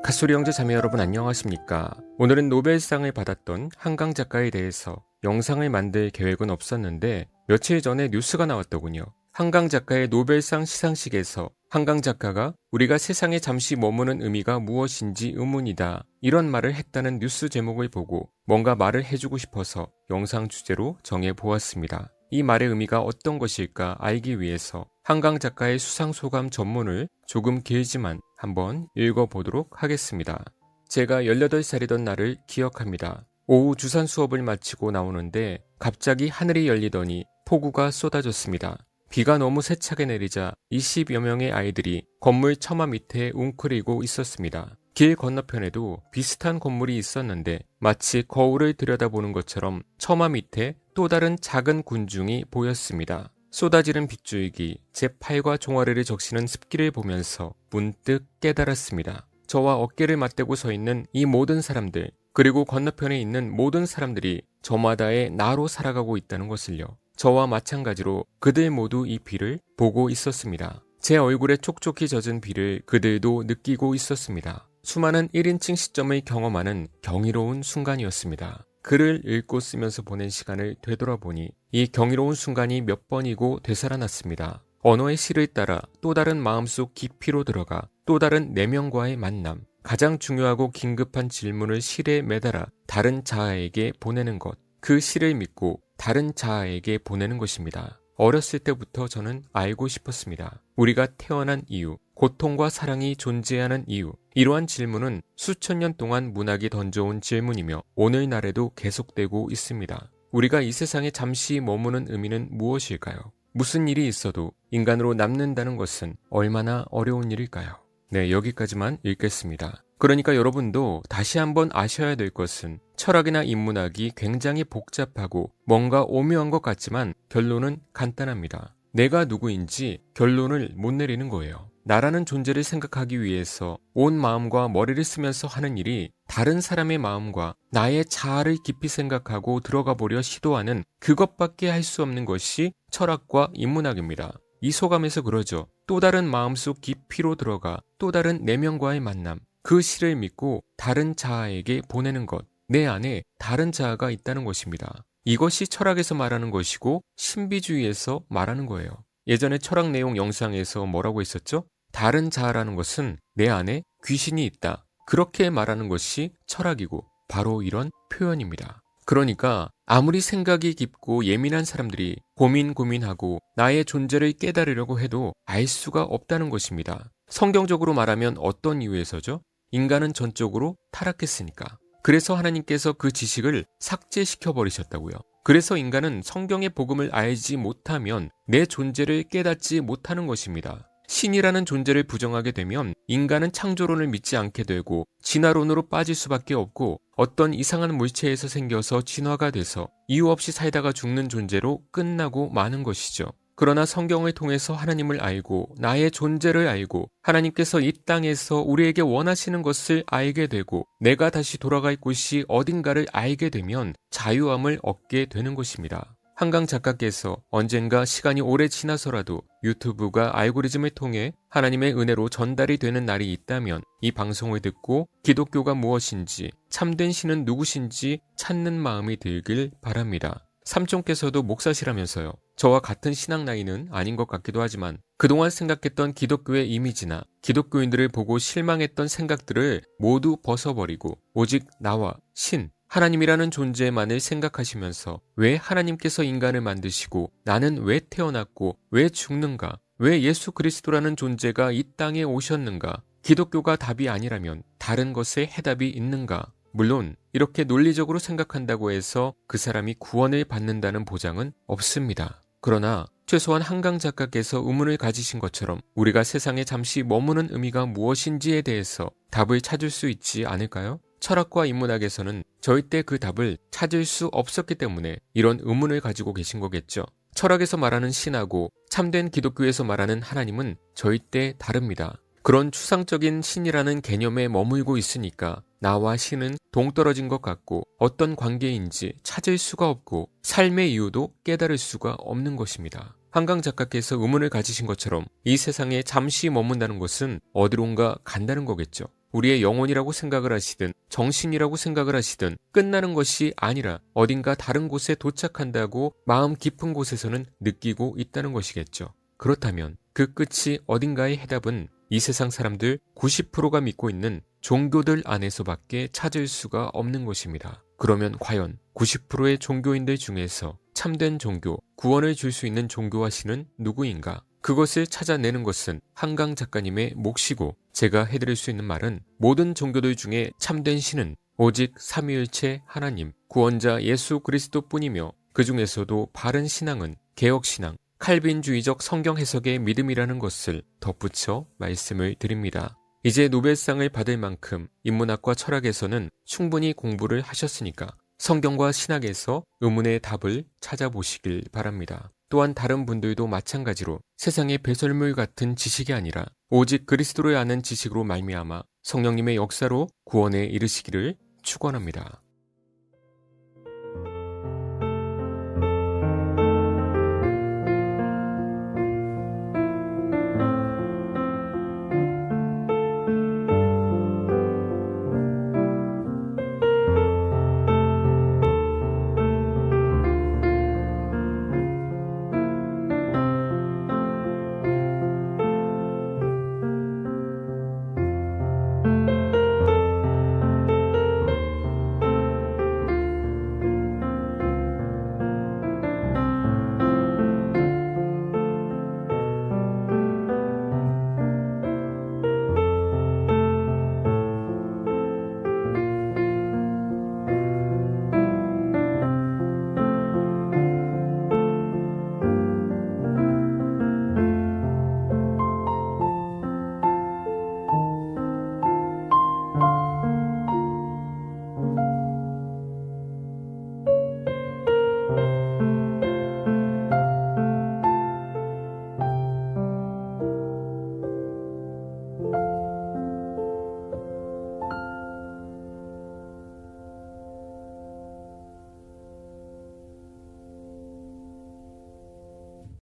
갓소리 형제 자매 여러분 안녕하십니까? 오늘은 노벨상을 받았던 한강 작가에 대해서 영상을 만들 계획은 없었는데 며칠 전에 뉴스가 나왔더군요. 한강 작가의 노벨상 시상식에서 한강 작가가 우리가 세상에 잠시 머무는 의미가 무엇인지 의문이다, 이런 말을 했다는 뉴스 제목을 보고 뭔가 말을 해주고 싶어서 영상 주제로 정해보았습니다. 이 말의 의미가 어떤 것일까 알기 위해서 한강 작가의 수상소감 전문을 조금 길지만 한번 읽어보도록 하겠습니다. 제가 18살이던 날을 기억합니다. 오후 주산 수업을 마치고 나오는데 갑자기 하늘이 열리더니 폭우가 쏟아졌습니다. 비가 너무 세차게 내리자 20여 명의 아이들이 건물 처마 밑에 웅크리고 있었습니다. 길 건너편에도 비슷한 건물이 있었는데 마치 거울을 들여다보는 것처럼 처마 밑에 또 다른 작은 군중이 보였습니다. 쏟아지는 빗줄기, 제 팔과 종아리를 적시는 습기를 보면서 문득 깨달았습니다. 저와 어깨를 맞대고 서 있는 이 모든 사람들, 그리고 건너편에 있는 모든 사람들이 저마다의 나로 살아가고 있다는 것을요. 저와 마찬가지로 그들 모두 이 비를 보고 있었습니다. 제 얼굴에 촉촉히 젖은 비를 그들도 느끼고 있었습니다. 수많은 1인칭 시점을 경험하는 경이로운 순간이었습니다. 글을 읽고 쓰면서 보낸 시간을 되돌아보니 이 경이로운 순간이 몇 번이고 되살아났습니다. 언어의 실을 따라 또 다른 마음속 깊이로 들어가 또 다른 내면과의 만남, 가장 중요하고 긴급한 질문을 실에 매달아 다른 자아에게 보내는 것, 그 실을 믿고 다른 자아에게 보내는 것입니다. 어렸을 때부터 저는 알고 싶었습니다. 우리가 태어난 이유, 고통과 사랑이 존재하는 이유, 이러한 질문은 수천 년 동안 문학이 던져온 질문이며 오늘날에도 계속되고 있습니다. 우리가 이 세상에 잠시 머무는 의미는 무엇일까요? 무슨 일이 있어도 인간으로 남는다는 것은 얼마나 어려운 일일까요? 네, 여기까지만 읽겠습니다. 그러니까 여러분도 다시 한번 아셔야 될 것은 철학이나 인문학이 굉장히 복잡하고 뭔가 오묘한 것 같지만 결론은 간단합니다. 내가 누구인지 결론을 못 내리는 거예요. 나라는 존재를 생각하기 위해서 온 마음과 머리를 쓰면서 하는 일이 다른 사람의 마음과 나의 자아를 깊이 생각하고 들어가 보려 시도하는 그것밖에 할 수 없는 것이 철학과 인문학입니다. 이 소감에서 그러죠. 또 다른 마음속 깊이로 들어가 또 다른 내면과의 만남, 그 실을 믿고 다른 자아에게 보내는 것, 내 안에 다른 자아가 있다는 것입니다. 이것이 철학에서 말하는 것이고 신비주의에서 말하는 거예요. 예전에 철학 내용 영상에서 뭐라고 했었죠? 다른 자아라는 것은 내 안에 귀신이 있다. 그렇게 말하는 것이 철학이고 바로 이런 표현입니다. 그러니까 아무리 생각이 깊고 예민한 사람들이 고민하고 나의 존재를 깨달으려고 해도 알 수가 없다는 것입니다. 성경적으로 말하면 어떤 이유에서죠? 인간은 전적으로 타락했으니까. 그래서 하나님께서 그 지식을 삭제시켜버리셨다고요. 그래서 인간은 성경의 복음을 알지 못하면 내 존재를 깨닫지 못하는 것입니다. 신이라는 존재를 부정하게 되면 인간은 창조론을 믿지 않게 되고 진화론으로 빠질 수밖에 없고 어떤 이상한 물체에서 생겨서 진화가 돼서 이유 없이 살다가 죽는 존재로 끝나고 마는 것이죠. 그러나 성경을 통해서 하나님을 알고 나의 존재를 알고 하나님께서 이 땅에서 우리에게 원하시는 것을 알게 되고 내가 다시 돌아갈 곳이 어딘가를 알게 되면 자유함을 얻게 되는 것입니다. 한강 작가께서 언젠가 시간이 오래 지나서라도 유튜브가 알고리즘을 통해 하나님의 은혜로 전달이 되는 날이 있다면 이 방송을 듣고 기독교가 무엇인지 참된 신은 누구신지 찾는 마음이 들길 바랍니다. 삼촌께서도 목사시라면서요. 저와 같은 신앙 나이는 아닌 것 같기도 하지만 그동안 생각했던 기독교의 이미지나 기독교인들을 보고 실망했던 생각들을 모두 벗어버리고 오직 나와 신, 하나님이라는 존재만을 생각하시면서 왜 하나님께서 인간을 만드시고 나는 왜 태어났고 왜 죽는가, 왜 예수 그리스도라는 존재가 이 땅에 오셨는가, 기독교가 답이 아니라면 다른 것에 해답이 있는가. 물론 이렇게 논리적으로 생각한다고 해서 그 사람이 구원을 받는다는 보장은 없습니다. 그러나 최소한 한강 작가께서 의문을 가지신 것처럼 우리가 세상에 잠시 머무는 의미가 무엇인지에 대해서 답을 찾을 수 있지 않을까요? 철학과 인문학에서는 절대 그 답을 찾을 수 없었기 때문에 이런 의문을 가지고 계신 거겠죠. 철학에서 말하는 신하고 참된 기독교에서 말하는 하나님은 절대 다릅니다. 그런 추상적인 신이라는 개념에 머물고 있으니까 나와 신은 동떨어진 것 같고 어떤 관계인지 찾을 수가 없고 삶의 이유도 깨달을 수가 없는 것입니다. 한강 작가께서 의문을 가지신 것처럼 이 세상에 잠시 머문다는 것은 어디론가 간다는 거겠죠. 우리의 영혼이라고 생각을 하시든 정신이라고 생각을 하시든 끝나는 것이 아니라 어딘가 다른 곳에 도착한다고 마음 깊은 곳에서는 느끼고 있다는 것이겠죠. 그렇다면 그 끝이 어딘가의 해답은 이 세상 사람들 90%가 믿고 있는 종교들 안에서밖에 찾을 수가 없는 것입니다. 그러면 과연 90%의 종교인들 중에서 참된 종교, 구원을 줄 수 있는 종교와 신은 누구인가? 그것을 찾아내는 것은 한강 작가님의 몫이고 제가 해드릴 수 있는 말은 모든 종교들 중에 참된 신은 오직 삼위일체 하나님, 구원자 예수 그리스도뿐이며 그 중에서도 바른 신앙은 개혁신앙, 칼빈주의적 성경 해석의 믿음이라는 것을 덧붙여 말씀을 드립니다. 이제 노벨상을 받을 만큼 인문학과 철학에서는 충분히 공부를 하셨으니까 성경과 신학에서 의문의 답을 찾아보시길 바랍니다. 또한 다른 분들도 마찬가지로 세상의 배설물 같은 지식이 아니라 오직 그리스도를 아는 지식으로 말미암아 성령님의 역사로 구원에 이르시기를 축원합니다.